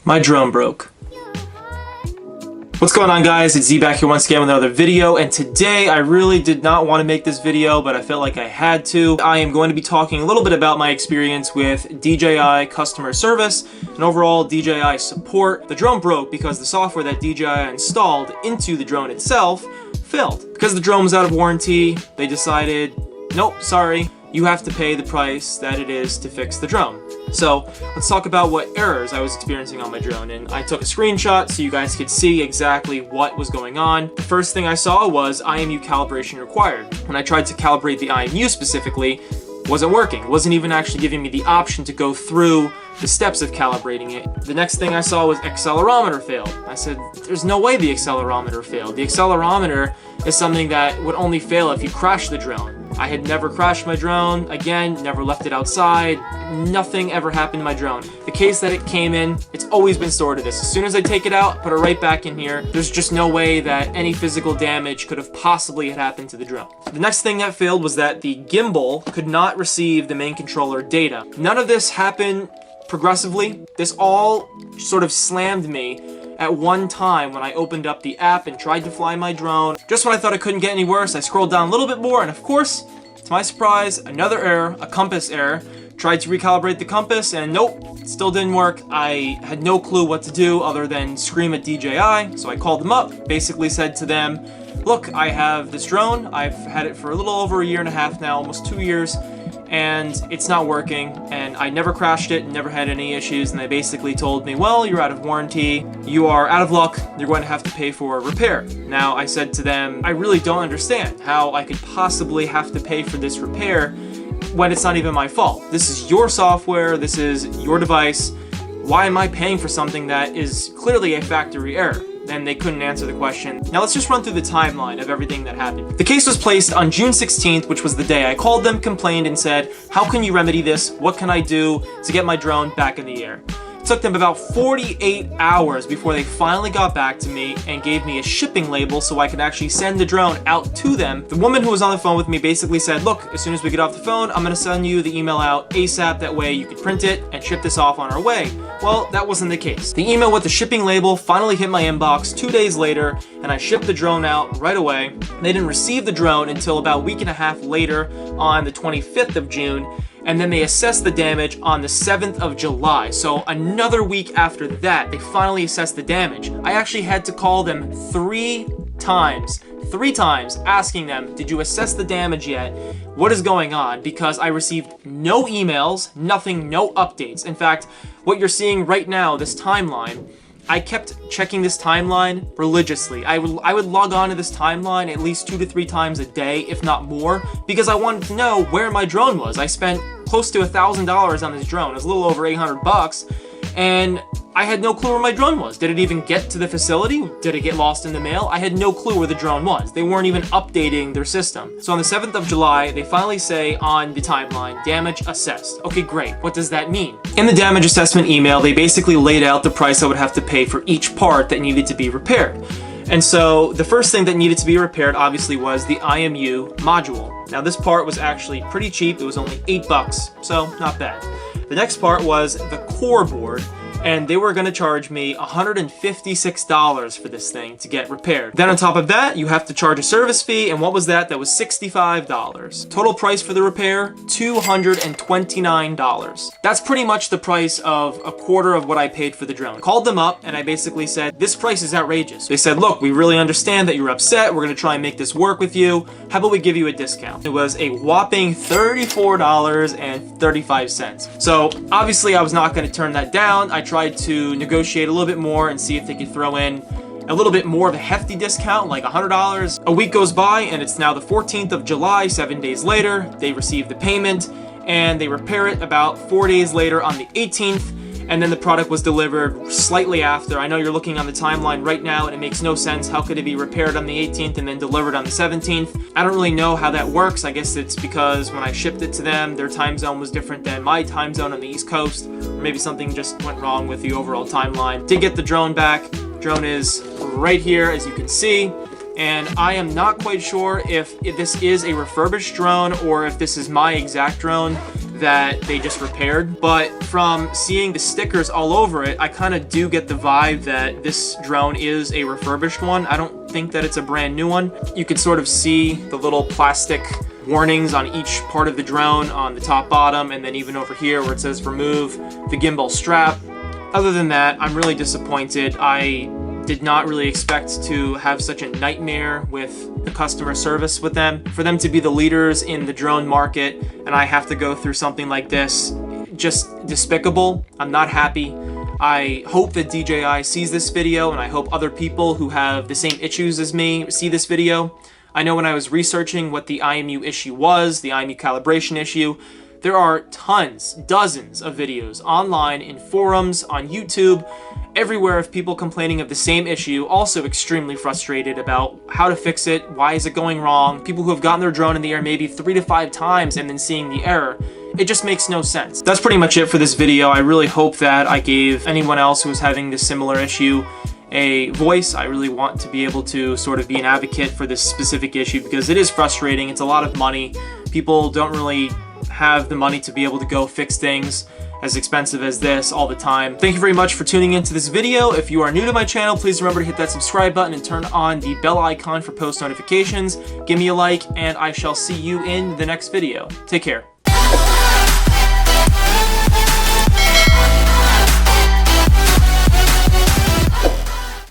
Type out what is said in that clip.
My drone broke. What's going on, guys? It's Z back here once again with another video, and today I really did not want to make this video, but I felt like I had to. I am going to be talking a little bit about my experience with DJI customer service and overall DJI support. The drone broke because the software that DJI installed into the drone itself failed. Because the drone was out of warranty, they decided, nope, sorry, you have to pay the price that it is to fix the drone. So let's talk about what errors I was experiencing on my drone, and I took a screenshot so you guys could see exactly what was going on. The first thing I saw was IMU calibration required. When I tried to calibrate the IMU specifically, wasn't working. It wasn't even actually giving me the option to go through the steps of calibrating it. The next thing I saw was accelerometer failed. I said, there's no way the accelerometer failed. The accelerometer is something that would only fail if you crash the drone. I had never crashed my drone, again, never left it outside, nothing ever happened to my drone. The case that it came in, it's always been stored to this. As soon as I take it out, put it right back in here, there's just no way that any physical damage could have possibly happened to the drone. The next thing that failed was that the gimbal could not receive the main controller data. None of this happened progressively. This all sort of slammed me at one time when I opened up the app and tried to fly my drone. Just when I thought it couldn't get any worse, I scrolled down a little bit more, and of course, to my surprise, another error, a compass error. Tried to recalibrate the compass, and nope, it still didn't work. I had no clue what to do other than scream at DJI, so I called them up, basically said to them, look, I have this drone, I've had it for a little over a year and a half now, almost 2 years, and it's not working, and I never crashed it, never had any issues, and they basically told me, well, you're out of warranty, you are out of luck, you're going to have to pay for a repair. Now, I said to them, I really don't understand how I could possibly have to pay for this repair when it's not even my fault. This is your software, this is your device, why am I paying for something that is clearly a factory error? And they couldn't answer the question. Now let's just run through the timeline of everything that happened. The case was placed on June 16th, which was the day I called them, complained, and said, how can you remedy this? What can I do to get my drone back in the air? It took them about 48 hours before they finally got back to me and gave me a shipping label so I could actually send the drone out to them. The woman who was on the phone with me basically said, look, as soon as we get off the phone, I'm gonna send you the email out ASAP, that way you could print it and ship this off on our way. Well, that wasn't the case. The email with the shipping label finally hit my inbox 2 days later, and I shipped the drone out right away. They didn't receive the drone until about a week and a half later on the 25th of June, and then they assessed the damage on the 7th of July. So another week after that, they finally assessed the damage. I actually had to call them three times asking them, did you assess the damage yet? What is going on? Because I received no emails, nothing, no updates. In fact, what you're seeing right now, this timeline, I kept checking this timeline religiously. I would log on to this timeline at least 2 to 3 times a day, if not more, because I wanted to know where my drone was. I spent close to $1,000 on this drone. It was a little over 800 bucks, and I had no clue where my drone was. Did it even get to the facility? Did it get lost in the mail? I had no clue where the drone was. They weren't even updating their system. So on the 7th of July, they finally say on the timeline, damage assessed. Okay, great. What does that mean? In the damage assessment email, they basically laid out the price I would have to pay for each part that needed to be repaired. And so the first thing that needed to be repaired obviously was the IMU module. Now this part was actually pretty cheap. It was only $8, so not bad. The next part was the core board, and they were going to charge me $156 for this thing to get repaired. Then on top of that, you have to charge a service fee, and what was that? That was $65. Total price for the repair, $229. That's pretty much the price of a quarter of what I paid for the drone. Called them up, and I basically said, this price is outrageous. They said, look, we really understand that you're upset. We're going to try and make this work with you. How about we give you a discount? It was a whopping $34.35. So obviously I was not going to turn that down. I tried to negotiate a little bit more and see if they could throw in a little bit more of a hefty discount, like $100. A week goes by, and it's now the 14th of July, 7 days later. They receive the payment, and they repair it about 4 days later on the 18th, and then the product was delivered slightly after. I know you're looking on the timeline right now, and it makes no sense. How could it be repaired on the 18th and then delivered on the 17th? I don't really know how that works. I guess it's because when I shipped it to them, their time zone was different than my time zone on the East Coast, or maybe something just went wrong with the overall timeline. Did get the drone back. Drone is right here, as you can see. And I am not quite sure if this is a refurbished drone or if this is my exact drone. that they just repaired. But from seeing the stickers all over it, I kind of do get the vibe that this drone is a refurbished one. I don't think that it's a brand new one. You can sort of see the little plastic warnings on each part of the drone, on the top, bottom, and then even over here where it says remove the gimbal strap. Other than that, I'm really disappointed. I did not really expect to have such a nightmare with the customer service with them. For them to be the leaders in the drone market and I have to go through something like this, just despicable. I'm not happy. I hope that DJI sees this video, and I hope other people who have the same issues as me see this video. I know when I was researching what the IMU issue was, the IMU calibration issue, there are tons, dozens of videos online, in forums, on YouTube, everywhere of people complaining of the same issue, also extremely frustrated about how to fix it, why is it going wrong, people who have gotten their drone in the air maybe 3 to 5 times and then seeing the error. It just makes no sense. That's pretty much it for this video. I really hope that I gave anyone else who is having this similar issue a voice. I really want to be able to sort of be an advocate for this specific issue because it is frustrating. It's a lot of money. People don't really have the money to be able to go fix things as expensive as this all the time. Thank you very much for tuning into this video. If you are new to my channel, please remember to hit that subscribe button and turn on the bell icon for post notifications. Give me a like, and I shall see you in the next video. Take care.